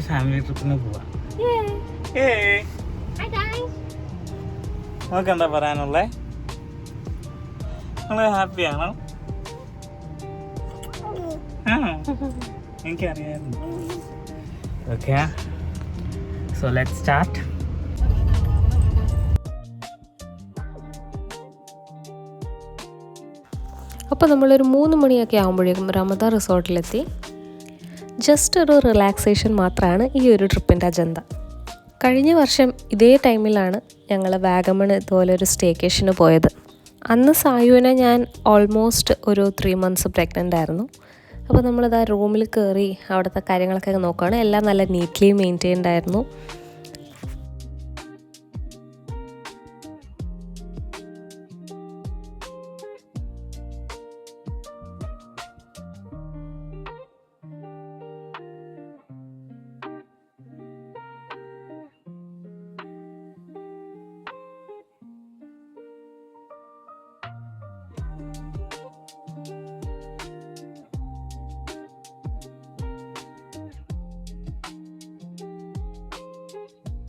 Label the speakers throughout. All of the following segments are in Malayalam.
Speaker 1: ആദ്യത്തെ ഫാമിലി ട്രിപ്പിന് പോവാ. നമുക്ക് എന്താ പറയാനുള്ളേ? നമ്മള് ഹാപ്പിയാണോ? എനിക്കറിയാമായിരുന്നു. Okay, so let's start.
Speaker 2: അപ്പോൾ നമ്മളൊരു 3 മണിയൊക്കെ ആകുമ്പോഴേക്കും റമദ റിസോർട്ടിലെത്തി. ജസ്റ്റ് ഒരു റിലാക്സേഷൻ മാത്രമാണ് ഈ ഒരു ട്രിപ്പിൻ്റെ അജണ്ട. കഴിഞ്ഞ വർഷം ഇതേ ടൈമിലാണ് ഞങ്ങൾ വാഗമൺ ഇതുപോലെ ഒരു സ്റ്റേക്കേഷന് പോയത്. അന്ന് സായുവിനെ ഞാൻ ഓൾമോസ്റ്റ് ഒരു 3 months പ്രഗ്നൻ്റ് ആയിരുന്നു. അപ്പോൾ നമ്മളിതാ റൂമിൽ കയറി അവിടുത്തെ കാര്യങ്ങളൊക്കെ നോക്കുകയാണ്. എല്ലാം നല്ല നീറ്റ്ലി മെയിൻറ്റെയിൻഡ് ആയിരുന്നു.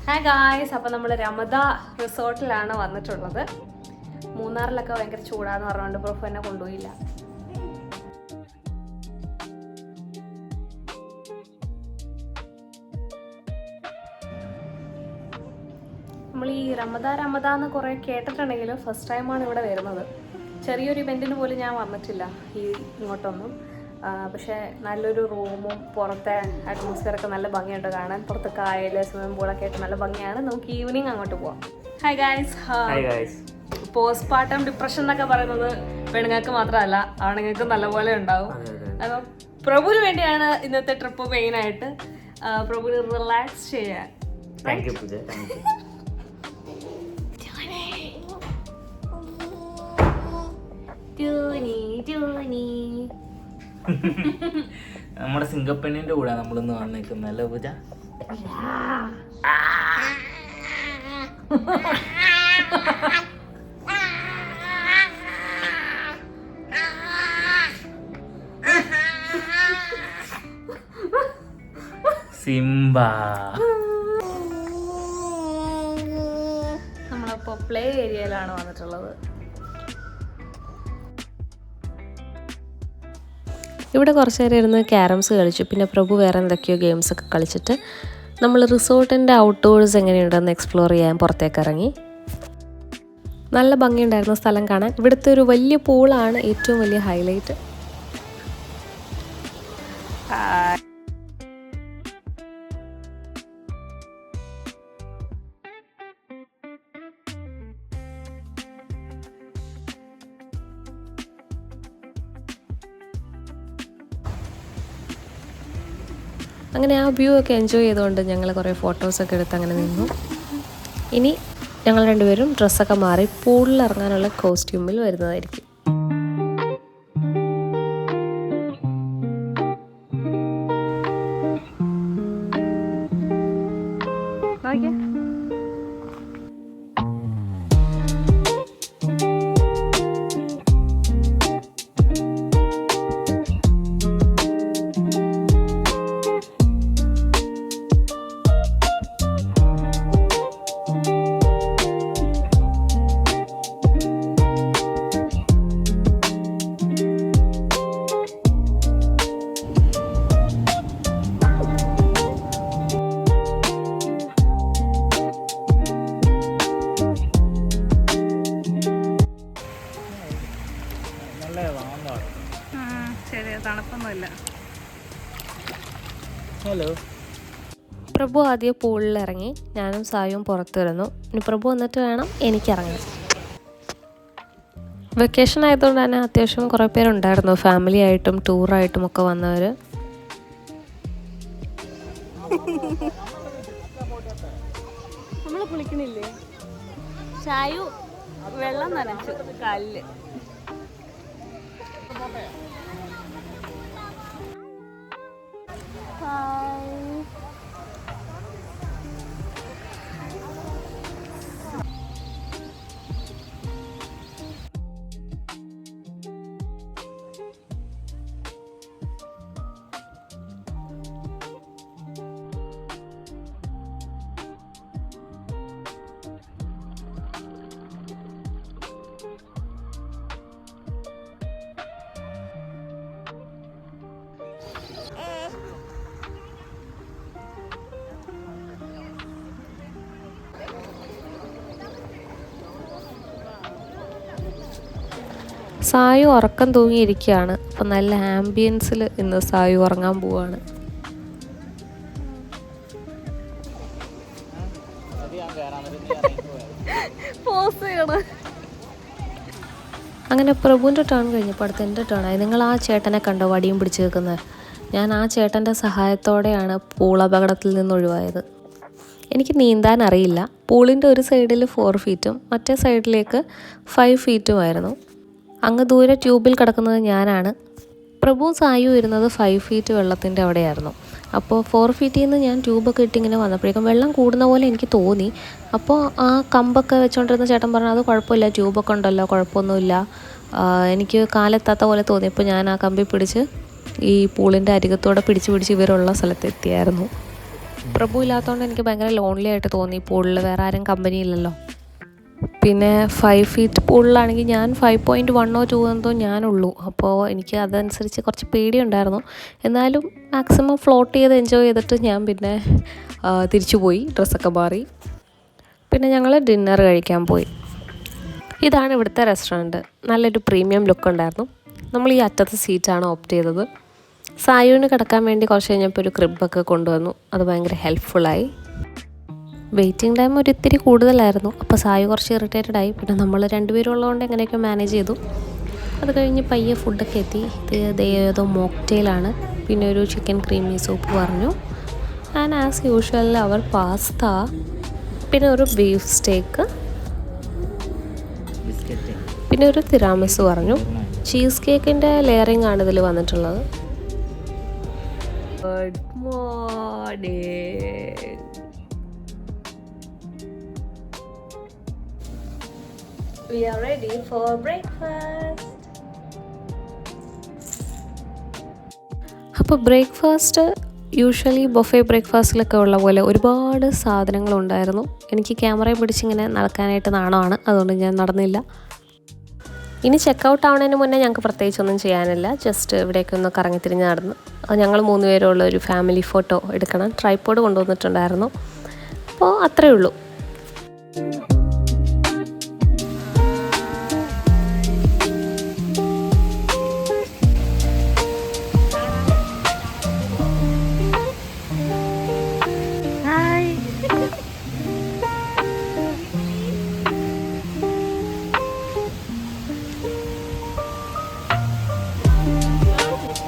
Speaker 2: ഹായ് ഗായ്സ്, അപ്പോൾ നമ്മൾ രമദ റിസോർട്ടിലാണ് വന്നിട്ടുള്ളത്. മൂന്നാറിലൊക്കെ ഭയങ്കര ചൂടാന്ന് പറഞ്ഞുകൊണ്ട് പ്രൂഫ് എന്നെ കൊണ്ടുപോയില്ല. നമ്മൾ ഈ രമദ എന്ന് കുറേ കേട്ടിട്ടുണ്ടെങ്കിലും ഫസ്റ്റ് ടൈമാണ് ഇവിടെ വരുന്നത്. ചെറിയൊരു ഇവൻറ്റിന് പോലും ഞാൻ വന്നിട്ടില്ല ഇങ്ങോട്ടൊന്നും. പക്ഷേ നല്ലൊരു റൂമും പുറത്തെ അറ്റ്മോസ്ഫിയറൊക്കെ നല്ല ഭംഗിയുണ്ട് കാണാൻ. പുറത്ത് കായൽ, സ്വിമ്മിംഗ് പൂളൊക്കെ ആയിട്ട് നല്ല ഭംഗിയാണ്. നമുക്ക് ഈവനിങ് അങ്ങോട്ട് പോവാം. Hi guys. Post partum depression എന്നൊക്കെ പറയുന്നത് പെണ്ണുങ്ങൾക്ക് മാത്രമല്ല, ആണുങ്ങൾക്ക് നല്ലപോലെ ഉണ്ടാവും. അപ്പം പ്രഭുവിന് വേണ്ടിയാണ് ഇന്നത്തെ ട്രിപ്പ് മെയിനായിട്ട്. പ്രഭുവിന് റിലാക്സ് ചെയ്യാൻ.
Speaker 1: നമ്മുടെ സിംഗപ്പെണ്ണിന്റെ കൂടെ നമ്മളിന്ന് വന്നേക്കുന്നല്ലേ പൂജ? സിംബ.
Speaker 2: നമ്മളിപ്പോ പ്ലേ ഏരിയയിലാണ് വന്നിട്ടുള്ളത്. ഇവിടെ കുറച്ച് നേരം ഇരുന്ന് ക്യാരംസ് കളിച്ചു. പിന്നെ പ്രഭു വേറെ എന്തൊക്കെയോ ഗെയിംസൊക്കെ കളിച്ചിട്ട് നമ്മൾ റിസോർട്ടിൻ്റെ ഔട്ട്ഡോഴ്സ് എങ്ങനെയുണ്ടെന്ന് എക്സ്പ്ലോർ ചെയ്യാൻ പുറത്തേക്ക് ഇറങ്ങി. നല്ല ഭംഗിയുണ്ടായിരുന്ന സ്ഥലം കാണാൻ. ഇവിടുത്തെ ഒരു വലിയ പൂളാണ് ഏറ്റവും വലിയ ഹൈലൈറ്റ്. അങ്ങനെ ആ വ്യൂ ഒക്കെ എൻജോയ് ചെയ്തുകൊണ്ട് ഞങ്ങൾ കുറേ ഫോട്ടോസൊക്കെ എടുത്ത് അങ്ങനെ നിന്നു. ഇനി ഞങ്ങൾ രണ്ടുപേരും ഡ്രസ്സൊക്കെ മാറി പൂളിൽ ഇറങ്ങാനുള്ള കോസ്റ്റ്യൂമിൽ വരുന്നതായിരിക്കും. തണുപ്പൊന്നുമില്ല.
Speaker 1: ഹലോ.
Speaker 2: പ്രഭു ആദ്യം പൂളിൽ ഇറങ്ങി. ഞാനും സായും പുറത്തു വരുന്നു. ഇനി പ്രഭു വന്നിട്ട് വേണം എനിക്കിറങ്ങാൻ. വെക്കേഷൻ ആയതുകൊണ്ട് തന്നെ അത്യാവശ്യം കുറേ പേരുണ്ടായിരുന്നു. ഫാമിലി ആയിട്ടും ടൂറായിട്ടും ഒക്കെ വന്നവർ.
Speaker 3: നമ്മൾ കുളിക്കണില്ലേ? ചായു വെള്ളം നനച്ചു കാലില്.
Speaker 2: സായു ഉറക്കം തൂങ്ങിയിരിക്കുകയാണ്. അപ്പം നല്ല ആംബിയൻസിൽ ഇന്ന് സായു ഉറങ്ങാൻ പോവാണ്. അങ്ങനെ പ്രഭുവിൻ്റെ ടേൺ കഴിഞ്ഞപ്പോൾ അടുത്ത് എൻ്റെ ടേണായി. നിങ്ങൾ ആ ചേട്ടനെ കണ്ടോ വടിയും പിടിച്ച് നിൽക്കുന്നത്? ഞാൻ ആ ചേട്ടൻ്റെ സഹായത്തോടെയാണ് പൂൾ അപകടത്തിൽ നിന്ന് ഒഴിവായത്. എനിക്ക് നീന്താൻ അറിയില്ല. പൂളിൻ്റെ ഒരു സൈഡിൽ 4 ഫീറ്റും മറ്റേ സൈഡിലേക്ക് 5 ഫീറ്റുമായിരുന്നു. അങ്ങ് ദൂരെ ട്യൂബിൽ കിടക്കുന്നത് ഞാനാണ്. പ്രഭു സായു ഇരുന്നത് 5 ഫീറ്റ് വെള്ളത്തിൻ്റെ അവിടെയായിരുന്നു. അപ്പോൾ 4 ഫീറ്റിൽ നിന്ന് ഞാൻ ട്യൂബൊക്കെ ഇട്ടിങ്ങനെ വന്നപ്പോഴേക്കും വെള്ളം കൂടുന്ന പോലെ എനിക്ക് തോന്നി. അപ്പോൾ ആ കമ്പൊക്കെ വെച്ചുകൊണ്ടിരുന്ന ചേട്ടൻ പറഞ്ഞു, അത് കുഴപ്പമില്ല, ട്യൂബൊക്കെ ഉണ്ടല്ലോ, കുഴപ്പമൊന്നുമില്ല. എനിക്ക് കാലെത്താത്ത പോലെ തോന്നിയപ്പോൾ ഞാൻ ആ കമ്പി പിടിച്ച് ഈ പൂളിൻ്റെ അരികത്തോടെ പിടിച്ച് ഇവരുള്ള സ്ഥലത്തെത്തിയായിരുന്നു. പ്രഭു ഇല്ലാത്തതുകൊണ്ട് എനിക്ക് ഭയങ്കര ലോൺലി ആയിട്ട് തോന്നി. പൂളിൽ വേറെ ആരും കമ്പനി ഇല്ലല്ലോ. പിന്നെ 5 ഫീറ്റ് പൂളിലാണെങ്കിൽ ഞാൻ 5.1 or 2 എന്തോ ഞാനുള്ളൂ. അപ്പോൾ എനിക്ക് അതനുസരിച്ച് കുറച്ച് പേടിയുണ്ടായിരുന്നു. എന്നാലും മാക്സിമം ഫ്ലോട്ട് ചെയ്ത് എൻജോയ് ചെയ്തിട്ട് ഞാൻ പിന്നെ തിരിച്ചു പോയി, ഡ്രസ്സൊക്കെ മാറി. പിന്നെ ഞങ്ങൾ ഡിന്നർ കഴിക്കാൻ പോയി. ഇതാണ് ഇവിടുത്തെ റെസ്റ്റോറൻറ്റ്. നല്ലൊരു പ്രീമിയം ലുക്ക് ഉണ്ടായിരുന്നു. നമ്മൾ ഈ അറ്റത്തെ സീറ്റാണ് ഓപ്റ്റ് ചെയ്തത്. സായുവിന് കിടക്കാൻ വേണ്ടി കുറച്ച് കഴിഞ്ഞപ്പോൾ ഒരു ക്രിബൊക്കെ കൊണ്ടുവന്നു. അത് ഭയങ്കര ഹെൽപ്ഫുള്ളായി. വെയിറ്റിംഗ് ടൈം ഒരു ഇത്തിരി കൂടുതലായിരുന്നു. അപ്പോൾ സായു കുറച്ച് ഇറിറ്റേറ്റഡ് ആയി. പിന്നെ നമ്മൾ 2 പേരും ഉള്ളതുകൊണ്ട് എങ്ങനെയൊക്കെ മാനേജ് ചെയ്തു. അത് കഴിഞ്ഞ് പയ്യെ ഫുഡൊക്കെ എത്തി. ഇത് ഏതോ മോക്ടെയിലാണ്. പിന്നെ ഒരു ചിക്കൻ ക്രീമി സൂപ്പ് പറഞ്ഞു. ആൻഡ് ആസ് യൂഷ്വൽ അവർ പാസ്ത, പിന്നെ ഒരു ബീഫ് സ്റ്റേക്ക്, പിന്നെ ഒരു തിരാമിസു പറഞ്ഞു. ചീസ് കേക്കിൻ്റെ ലെയറിംഗ് ആണ് ഇതിൽ വന്നിട്ടുള്ളത്. Good morning. We are ready for breakfast. അപ്പോൾ ബ്രേക്ക്ഫാസ്റ്റ് യൂഷ്വലി ബൊഫെ ബ്രേക്ക്ഫാസ്റ്റിലൊക്കെ ഉള്ള പോലെ ഒരുപാട് സാധനങ്ങളുണ്ടായിരുന്നു. എനിക്ക് ക്യാമറയെ പിടിച്ചിങ്ങനെ നടക്കാനായിട്ട് നാണമാണ്, അതുകൊണ്ട് ഞാൻ നടന്നില്ല. ഇനി ചെക്കൗട്ട് ആവുന്നതിന് മുന്നേ ഞങ്ങൾക്ക് പ്രത്യേകിച്ചൊന്നും ചെയ്യാനില്ല. ജസ്റ്റ് ഇവിടേക്ക് ഒന്ന് കറങ്ങിത്തിരിഞ്ഞ് നടന്ന് ഞങ്ങൾ 3 പേരുള്ള ഒരു ഫാമിലി ഫോട്ടോ എടുക്കണം. ട്രൈപോഡ് കൊണ്ടുവന്നിട്ടുണ്ടായിരുന്നു. അപ്പോൾ അത്രയേ ഉള്ളൂ.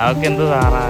Speaker 1: അവർക്ക് എന്ത് സാറാ